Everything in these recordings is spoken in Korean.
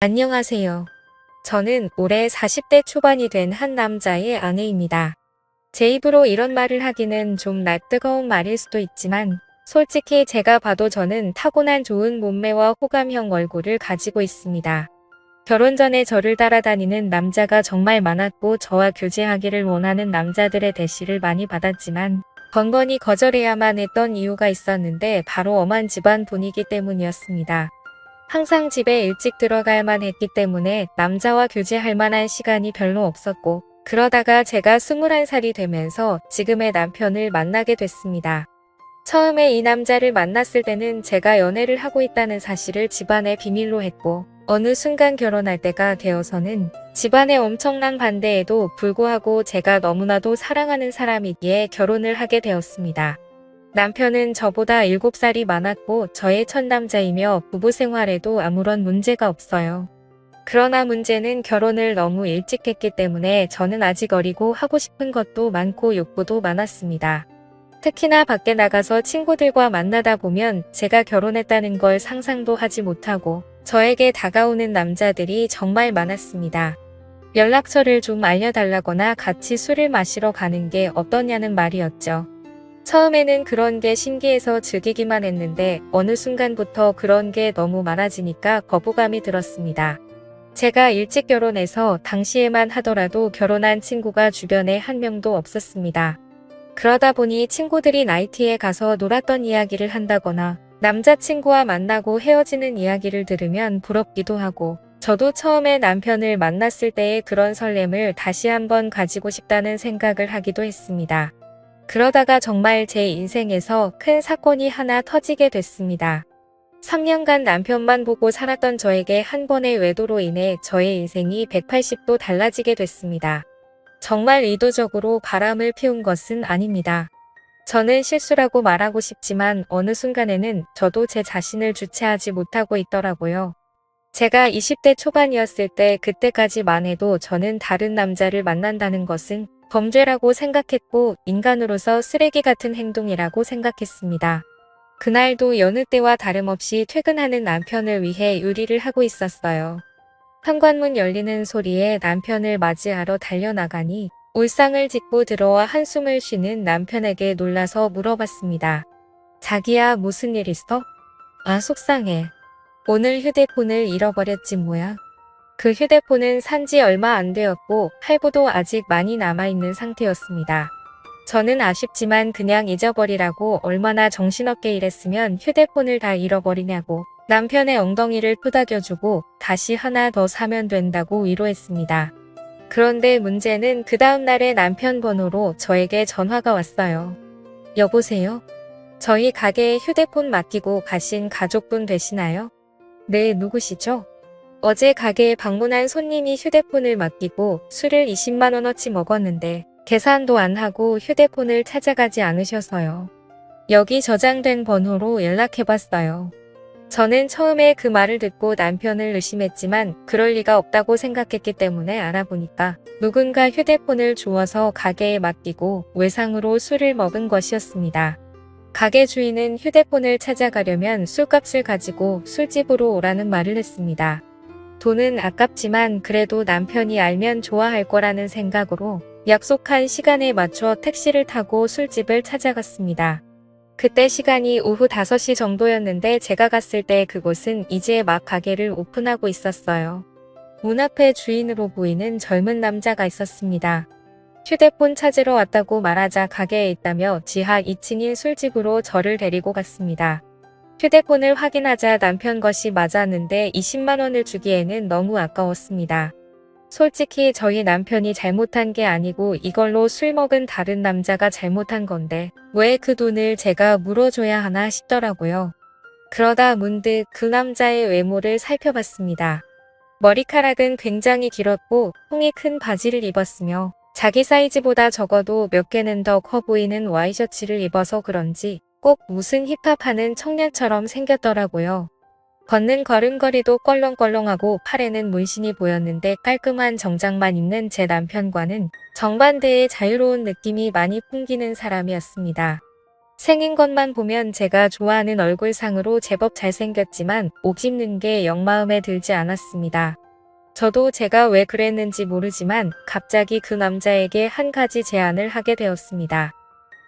안녕하세요. 저는 올해 40대 초반이 된 한 남자의 아내입니다. 제 입으로 이런 말을 하기는 좀 낯뜨거운 말일 수도 있지만 솔직히 제가 봐도 저는 타고난 좋은 몸매와 호감형 얼굴을 가지고 있습니다. 결혼 전에 저를 따라다니는 남자가 정말 많았고 저와 교제하기를 원하는 남자들의 대시를 많이 받았지만 번번이 거절해야만 했던 이유가 있었는데 바로 엄한 집안 분위기 때문이었습니다. 항상 집에 일찍 들어갈만 했기 때문에 남자와 교제할 만한 시간이 별로 없었고 그러다가 제가 21살이 되면서 지금의 남편을 만나게 됐습니다. 처음에 이 남자를 만났을 때는 제가 연애를 하고 있다는 사실을 집안에 비밀로 했고 어느 순간 결혼할 때가 되어서는 집안의 엄청난 반대에도 불구하고 제가 너무나도 사랑하는 사람이기에 결혼을 하게 되었습니다. 남편은 저보다 7살이 많았고 저의 첫 남자이며 부부 생활에도 아무런 문제가 없어요. 그러나 문제는 결혼을 너무 일찍 했기 때문에 저는 아직 어리고 하고 싶은 것도 많고 욕구도 많았습니다. 특히나 밖에 나가서 친구들과 만나다 보면 제가 결혼했다는 걸 상상도 하지 못하고 저에게 다가오는 남자들이 정말 많았습니다. 연락처를 좀 알려달라거나 같이 술을 마시러 가는 게 어떠냐는 말이었죠. 처음에는 그런 게 신기해서 즐기기만 했는데 어느 순간부터 그런 게 너무 많아지니까 거부감이 들었습니다. 제가 일찍 결혼해서 당시에만 하더라도 결혼한 친구가 주변에 한 명도 없었습니다. 그러다 보니 친구들이 나이트에 가서 놀았던 이야기를 한다거나 남자친구와 만나고 헤어지는 이야기를 들으면 부럽기도 하고 저도 처음에 남편을 만났을 때의 그런 설렘을 다시 한번 가지고 싶다는 생각을 하기도 했습니다. 그러다가 정말 제 인생에서 큰 사건이 하나 터지게 됐습니다. 3년간 남편만 보고 살았던 저에게 한 번의 외도로 인해 저의 인생이 180도 달라지게 됐습니다. 정말 의도적으로 바람을 피운 것은 아닙니다. 저는 실수라고 말하고 싶지만 어느 순간에는 저도 제 자신을 주체하지 못하고 있더라고요. 제가 20대 초반이었을 때 그때까지만 해도 저는 다른 남자를 만난다는 것은 범죄라고 생각했고 인간으로서 쓰레기 같은 행동이라고 생각했습니다. 그날도 여느 때와 다름없이 퇴근하는 남편을 위해 요리를 하고 있었어요. 현관문 열리는 소리에 남편을 맞이하러 달려나가니 울상을 짚고 들어와 한숨을 쉬는 남편에게 놀라서 물어봤습니다. 자기야, 무슨 일 있어? 아, 속상해. 오늘 휴대폰을 잃어버렸지 뭐야. 그 휴대폰은 산지 얼마 안 되었고 할부도 아직 많이 남아있는 상태였습니다. 저는 아쉽지만 그냥 잊어버리라고 얼마나 정신없게 일했으면 휴대폰을 다 잃어버리냐고 남편의 엉덩이를 토닥여주고 다시 하나 더 사면 된다고 위로했습니다. 그런데 문제는 그 다음 날에 남편 번호로 저에게 전화가 왔어요. 여보세요? 저희 가게에 휴대폰 맡기고 가신 가족분 되시나요? 네, 누구시죠? 어제 가게에 방문한 손님이 휴대폰을 맡기고 술을 20만원어치 먹었는데 계산도 안 하고 휴대폰을 찾아가지 않으셔서요. 여기 저장된 번호로 연락해봤어요. 저는 처음에 그 말을 듣고 남편을 의심했지만 그럴 리가 없다고 생각했기 때문에 알아보니까 누군가 휴대폰을 주워서 가게에 맡기고 외상으로 술을 먹은 것이었습니다. 가게 주인은 휴대폰을 찾아가려면 술값을 가지고 술집으로 오라는 말을 했습니다. 돈은 아깝지만 그래도 남편이 알면 좋아할 거라는 생각으로 약속한 시간에 맞춰 택시를 타고 술집을 찾아갔습니다. 그때 시간이 오후 5시 정도였는데 제가 갔을 때 그곳은 이제 막 가게를 오픈하고 있었어요. 문 앞에 주인으로 보이는 젊은 남자가 있었습니다. 휴대폰 찾으러 왔다고 말하자 가게에 있다며 지하 2층인 술집으로 저를 데리고 갔습니다. 휴대폰을 확인하자 남편 것이 맞았는데 20만원을 주기에는 너무 아까웠습니다. 솔직히 저희 남편이 잘못한 게 아니고 이걸로 술 먹은 다른 남자가 잘못한 건데 왜 그 돈을 제가 물어줘야 하나 싶더라고요. 그러다 문득 그 남자의 외모를 살펴봤습니다. 머리카락은 굉장히 길었고 통이 큰 바지를 입었으며 자기 사이즈보다 적어도 몇 개는 더 커 보이는 와이셔츠를 입어서 그런지 꼭 무슨 힙합하는 청년처럼 생겼더라고요. 걷는 걸음걸이도 껄렁껄렁하고 팔에는 문신이 보였는데 깔끔한 정장만 입는 제 남편과는 정반대의 자유로운 느낌이 많이 풍기는 사람이었습니다. 생긴 것만 보면 제가 좋아하는 얼굴상으로 제법 잘생겼지만 옥 씹는 게 영 마음에 들지 않았습니다. 저도 제가 왜 그랬는지 모르지만 갑자기 그 남자에게 한 가지 제안을 하게 되었습니다.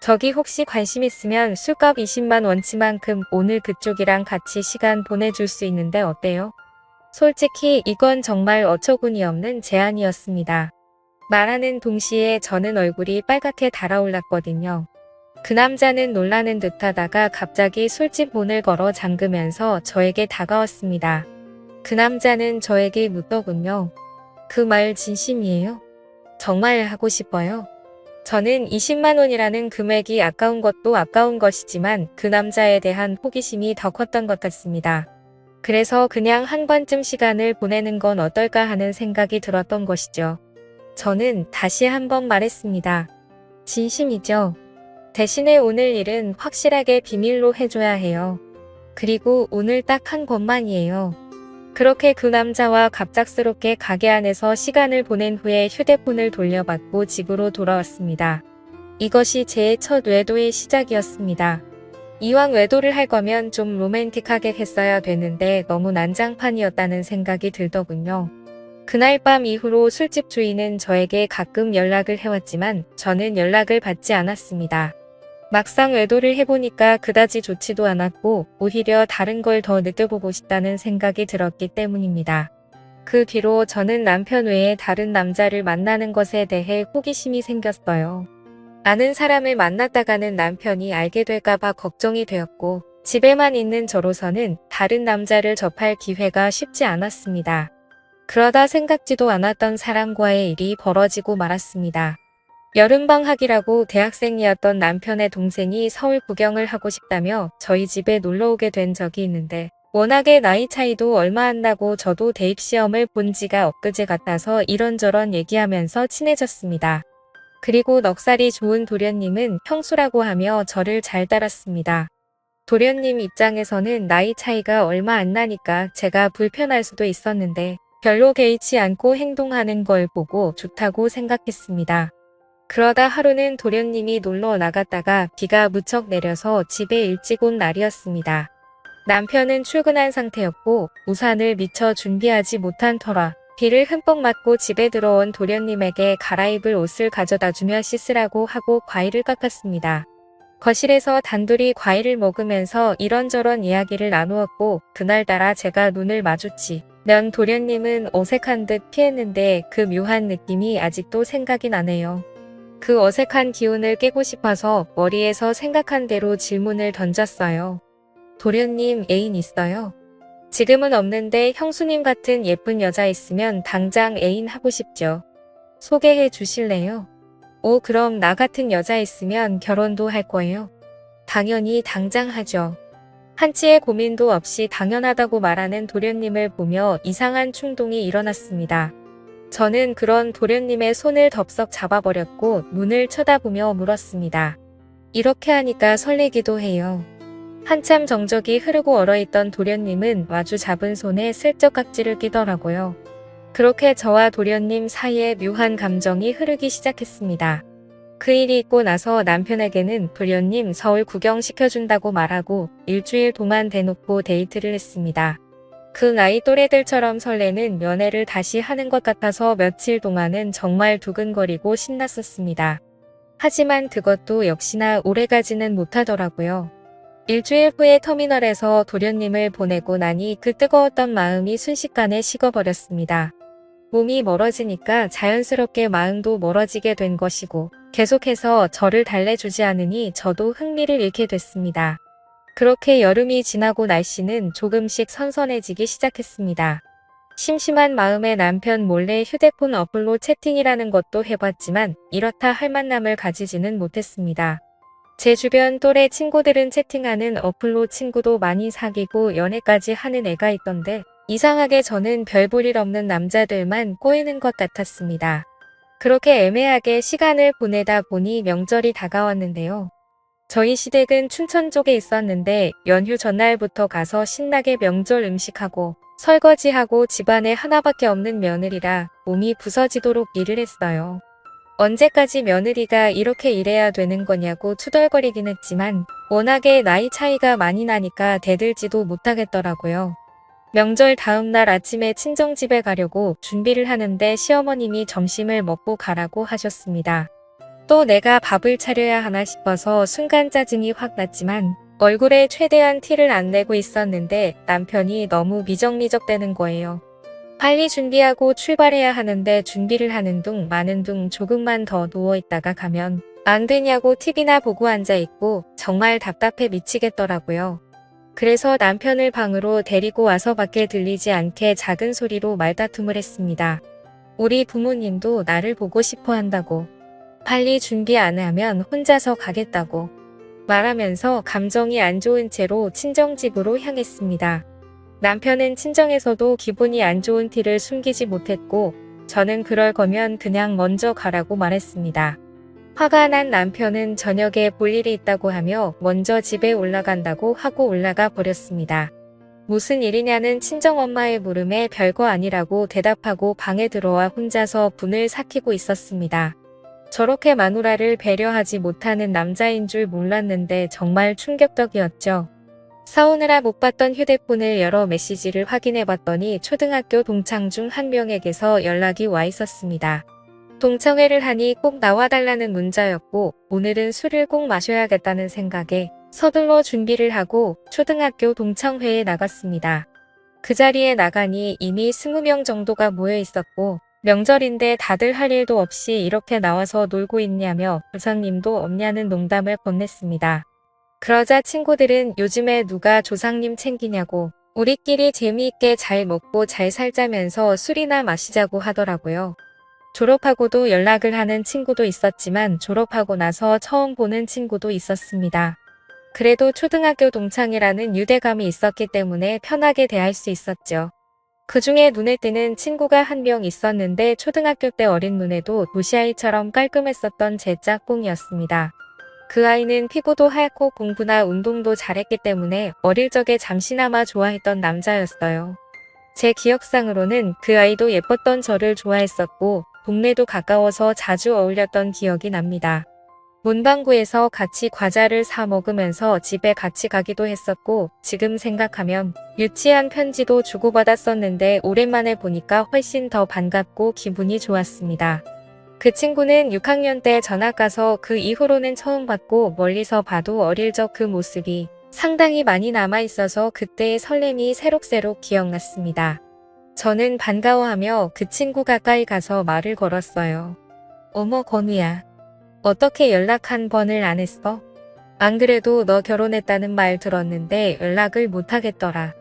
저기 혹시 관심 있으면 술값 20만 원치만큼 오늘 그쪽이랑 같이 시간 보내줄 수 있는데 어때요? 솔직히 이건 정말 어처구니 없는 제안이었습니다. 말하는 동시에 저는 얼굴이 빨갛게 달아올랐거든요. 그 남자는 놀라는 듯하다가 갑자기 술집 문을 걸어 잠그면서 저에게 다가왔습니다. 그 남자는 저에게 묻더군요. 그 말 진심이에요? 정말 하고 싶어요? 저는 20만 원이라는 금액이 아까운 것도 아까운 것이지만 그 남자에 대한 호기심이 더 컸던 것 같습니다. 그래서 그냥 한 번쯤 시간을 보내는 건 어떨까 하는 생각이 들었던 것이죠. 저는 다시 한번 말했습니다. 진심이죠. 대신에 오늘 일은 확실하게 비밀로 해줘야 해요. 그리고 오늘 딱 한 번만이에요. 그렇게 그 남자와 갑작스럽게 가게 안에서 시간을 보낸 후에 휴대폰을 돌려받고 집으로 돌아왔습니다. 이것이 제 첫 외도의 시작이었습니다. 이왕 외도를 할 거면 좀 로맨틱하게 했어야 되는데 너무 난장판이었다는 생각이 들더군요. 그날 밤 이후로 술집 주인은 저에게 가끔 연락을 해왔지만 저는 연락을 받지 않았습니다. 막상 외도를 해보니까 그다지 좋지도 않았고 오히려 다른 걸 더 느껴보고 싶다는 생각이 들었기 때문입니다. 그 뒤로 저는 남편 외에 다른 남자를 만나는 것에 대해 호기심이 생겼어요. 아는 사람을 만났다가는 남편이 알게 될까봐 걱정이 되었고 집에만 있는 저로서는 다른 남자를 접할 기회가 쉽지 않았습니다. 그러다 생각지도 않았던 사람과의 일이 벌어지고 말았습니다. 여름방학이라고 대학생이었던 남편의 동생이 서울 구경을 하고 싶다며 저희 집에 놀러오게 된 적이 있는데 워낙에 나이 차이도 얼마 안 나고 저도 대입시험을 본 지가 엊그제 같아서 이런저런 얘기하면서 친해졌습니다. 그리고 넉살이 좋은 도련님은 형수라고 하며 저를 잘 따랐습니다. 도련님 입장에서는 나이 차이가 얼마 안 나니까 제가 불편할 수도 있었는데 별로 개의치 않고 행동하는 걸 보고 좋다고 생각했습니다. 그러다 하루는 도련님이 놀러 나갔다가 비가 무척 내려서 집에 일찍 온 날이었습니다. 남편은 출근한 상태였고 우산을 미처 준비하지 못한 터라 비를 흠뻑 맞고 집에 들어온 도련님에게 갈아입을 옷을 가져다 주며 씻으라고 하고 과일을 깎았습니다. 거실에서 단둘이 과일을 먹으면서 이런저런 이야기를 나누었고 그날따라 제가 눈을 마주치면 도련님은 어색한 듯 피했는데 그 묘한 느낌이 아직도 생각이 나네요. 그 어색한 기운을 깨고 싶어서 머리에서 생각한 대로 질문을 던졌어요. 도련님 애인 있어요? 지금은 없는데 형수님 같은 예쁜 여자 있으면 당장 애인 하고 싶죠. 소개해 주실래요? 오, 그럼 나 같은 여자 있으면 결혼도 할 거예요? 당연히 당장 하죠. 한치의 고민도 없이 당연하다고 말하는 도련님을 보며 이상한 충동이 일어났습니다. 저는 그런 도련님의 손을 덥석 잡아버렸고 눈을 쳐다보며 물었습니다. 이렇게 하니까 설레기도 해요. 한참 정적이 흐르고 얼어있던 도련님은 마주 잡은 손에 슬쩍 깍지를 끼더라고요. 그렇게 저와 도련님 사이에 묘한 감정이 흐르기 시작했습니다. 그 일이 있고 나서 남편에게는 도련님 서울 구경시켜준다고 말하고 일주일 동안 대놓고 데이트를 했습니다. 그 나이 또래들처럼 설레는 연애를 다시 하는 것 같아서 며칠 동안은 정말 두근거리고 신났었습니다. 하지만 그것도 역시나 오래가지는 못하더라고요. 일주일 후에 터미널에서 도련님을 보내고 나니 그 뜨거웠던 마음이 순식간에 식어버렸습니다. 몸이 멀어지니까 자연스럽게 마음도 멀어지게 된 것이고 계속해서 저를 달래주지 않으니 저도 흥미를 잃게 됐습니다. 그렇게 여름이 지나고 날씨는 조금씩 선선해지기 시작했습니다. 심심한 마음에 남편 몰래 휴대폰 어플로 채팅이라는 것도 해봤지만 이렇다 할 만남을 가지지는 못했습니다. 제 주변 또래 친구들은 채팅하는 어플로 친구도 많이 사귀고 연애까지 하는 애가 있던데 이상하게 저는 별 볼 일 없는 남자들만 꼬이는 것 같았습니다. 그렇게 애매하게 시간을 보내다 보니 명절이 다가왔는데요. 저희 시댁은 춘천 쪽에 있었는데 연휴 전날부터 가서 신나게 명절 음식하고 설거지하고 집안에 하나밖에 없는 며느리라 몸이 부서지도록 일을 했어요. 언제까지 며느리가 이렇게 일해야 되는 거냐고 투덜거리긴 했지만 워낙에 나이 차이가 많이 나니까 대들지도 못하겠더라고요. 명절 다음날 아침에 친정집에 가려고 준비를 하는데 시어머님이 점심을 먹고 가라고 하셨습니다. 또 내가 밥을 차려야 하나 싶어서 순간 짜증이 확 났지만 얼굴에 최대한 티를 안 내고 있었는데 남편이 너무 미적미적대는 거예요. 빨리 준비하고 출발해야 하는데 준비를 하는 둥 마는 둥 조금만 더 누워있다가 가면 안 되냐고 TV나 보고 앉아있고 정말 답답해 미치겠더라고요. 그래서 남편을 방으로 데리고 와서 밖에 들리지 않게 작은 소리로 말다툼을 했습니다. 우리 부모님도 나를 보고 싶어 한다고. 빨리 준비 안 하면 혼자서 가겠다고. 말하면서 감정이 안 좋은 채로 친정집으로 향했습니다. 남편은 친정에서도 기분이 안 좋은 티를 숨기지 못했고 저는 그럴 거면 그냥 먼저 가라고 말했습니다. 화가 난 남편은 저녁에 볼 일이 있다고 하며 먼저 집에 올라간다고 하고 올라가 버렸습니다. 무슨 일이냐는 친정엄마의 물음에 별거 아니라고 대답하고 방에 들어와 혼자서 분을 삭히고 있었습니다. 저렇게 마누라를 배려하지 못하는 남자인 줄 몰랐는데 정말 충격적이었죠. 싸우느라 못 봤던 휴대폰을 열어 메시지를 확인해 봤더니 초등학교 동창 중 한 명에게서 연락이 와 있었습니다. 동창회를 하니 꼭 나와달라는 문자였고 오늘은 술을 꼭 마셔야겠다는 생각에 서둘러 준비를 하고 초등학교 동창회에 나갔습니다. 그 자리에 나가니 이미 20명 정도가 모여 있었고 명절인데 다들 할 일도 없이 이렇게 나와서 놀고 있냐며 조상님도 없냐는 농담을 건넸습니다. 그러자 친구들은 요즘에 누가 조상님 챙기냐고 우리끼리 재미있게 잘 먹고 잘 살자면서 술이나 마시자고 하더라고요. 졸업하고도 연락을 하는 친구도 있었지만 졸업하고 나서 처음 보는 친구도 있었습니다. 그래도 초등학교 동창이라는 유대감이 있었기 때문에 편하게 대할 수 있었죠. 그 중에 눈에 띄는 친구가 한 명 있었는데 초등학교 때 어린 눈에도 도시아이처럼 깔끔했었던 제 짝꿍이었습니다. 그 아이는 피부도 하얗고 공부나 운동도 잘했기 때문에 어릴 적에 잠시나마 좋아했던 남자였어요. 제 기억상으로는 그 아이도 예뻤던 저를 좋아했었고 동네도 가까워서 자주 어울렸던 기억이 납니다. 문방구에서 같이 과자를 사 먹으면서 집에 같이 가기도 했었고 지금 생각하면 유치한 편지도 주고받았었는데 오랜만에 보니까 훨씬 더 반갑고 기분이 좋았습니다. 그 친구는 6학년 때 전학 가서 그 이후로는 처음 봤고 멀리서 봐도 어릴 적 그 모습이 상당히 많이 남아있어서 그때의 설렘이 새록새록 기억났습니다. 저는 반가워하며 그 친구 가까이 가서 말을 걸었어요. 어머 건우야. 어떻게 연락 한 번을 안 했어? 안 그래도 너 결혼했다는 말 들었는데 연락을 못 하겠더라.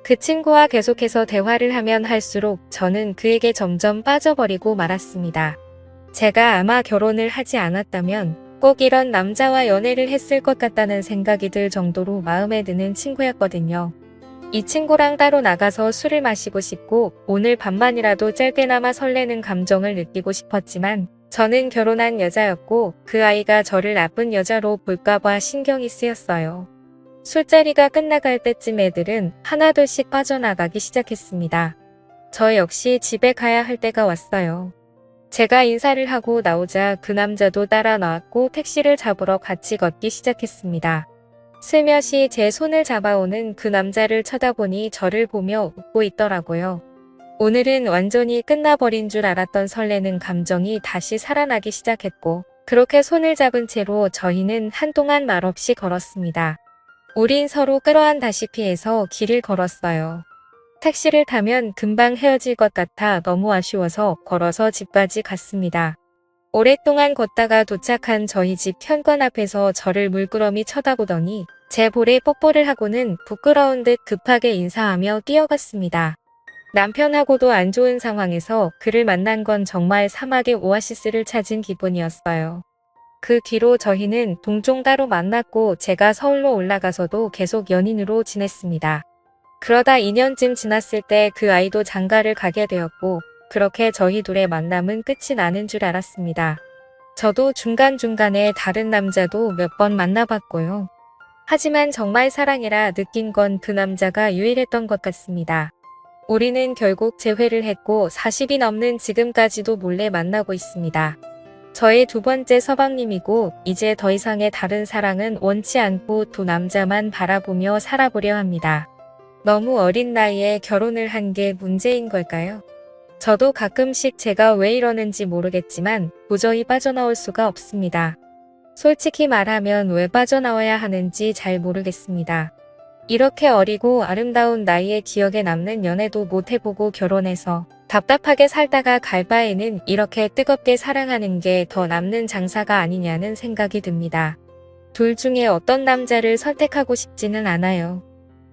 그 친구와 계속해서 대화를 하면 할수록 저는 그에게 점점 빠져버리고 말았습니다. 제가 아마 결혼을 하지 않았다면 꼭 이런 남자와 연애를 했을 것 같다는 생각이 들 정도로 마음에 드는 친구였거든요. 이 친구랑 따로 나가서 술을 마시고 싶고 오늘 밤만이라도 짧게나마 설레는 감정을 느끼고 싶었지만 저는 결혼한 여자였고 그 아이가 저를 나쁜 여자로 볼까봐 신경이 쓰였어요. 술자리가 끝나갈 때쯤 애들은 하나둘씩 빠져나가기 시작했습니다. 저 역시 집에 가야 할 때가 왔어요. 제가 인사를 하고 나오자 그 남자도 따라 나왔고 택시를 잡으러 같이 걷기 시작했습니다. 슬며시 제 손을 잡아오는 그 남자를 쳐다보니 저를 보며 웃고 있더라고요. 오늘은 완전히 끝나버린 줄 알았던 설레는 감정이 다시 살아나기 시작했고 그렇게 손을 잡은 채로 저희는 한동안 말없이 걸었습니다. 우린 서로 끌어안다시피 해서 길을 걸었어요. 택시를 타면 금방 헤어질 것 같아 너무 아쉬워서 걸어서 집까지 갔습니다. 오랫동안 걷다가 도착한 저희 집 현관 앞에서 저를 물끄러미 쳐다보더니 제 볼에 뽀뽀를 하고는 부끄러운 듯 급하게 인사하며 뛰어갔습니다. 남편하고도 안 좋은 상황에서 그를 만난 건 정말 사막의 오아시스를 찾은 기분이었어요. 그 뒤로 저희는 동종 따로 만났고 제가 서울로 올라가서도 계속 연인으로 지냈습니다. 그러다 2년쯤 지났을 때 그 아이도 장가를 가게 되었고 그렇게 저희 둘의 만남은 끝이 나는 줄 알았습니다. 저도 중간중간에 다른 남자도 몇 번 만나봤고요. 하지만 정말 사랑이라 느낀 건 그 남자가 유일했던 것 같습니다. 우리는 결국 재회를 했고 40이 넘는 지금까지도 몰래 만나고 있습니다. 저의 두 번째 서방님이고 이제 더 이상의 다른 사랑은 원치 않고 두 남자만 바라보며 살아보려 합니다. 너무 어린 나이에 결혼을 한 게 문제인 걸까요? 저도 가끔씩 제가 왜 이러는지 모르겠지만 도저히 빠져나올 수가 없습니다. 솔직히 말하면 왜 빠져나와야 하는지 잘 모르겠습니다. 이렇게 어리고 아름다운 나이에 기억에 남는 연애도 못 해보고 결혼해서 답답하게 살다가 갈 바에는 이렇게 뜨겁게 사랑하는 게 더 남는 장사가 아니냐는 생각이 듭니다. 둘 중에 어떤 남자를 선택하고 싶지는 않아요.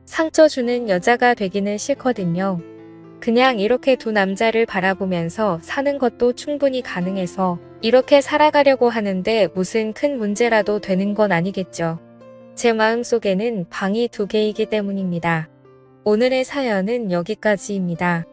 상처 주는 여자가 되기는 싫거든요. 그냥 이렇게 두 남자를 바라보면서 사는 것도 충분히 가능해서 이렇게 살아가려고 하는데 무슨 큰 문제라도 되는 건 아니겠죠. 제 마음속에는 방이 두 개이기 때문입니다. 오늘의 사연은 여기까지입니다.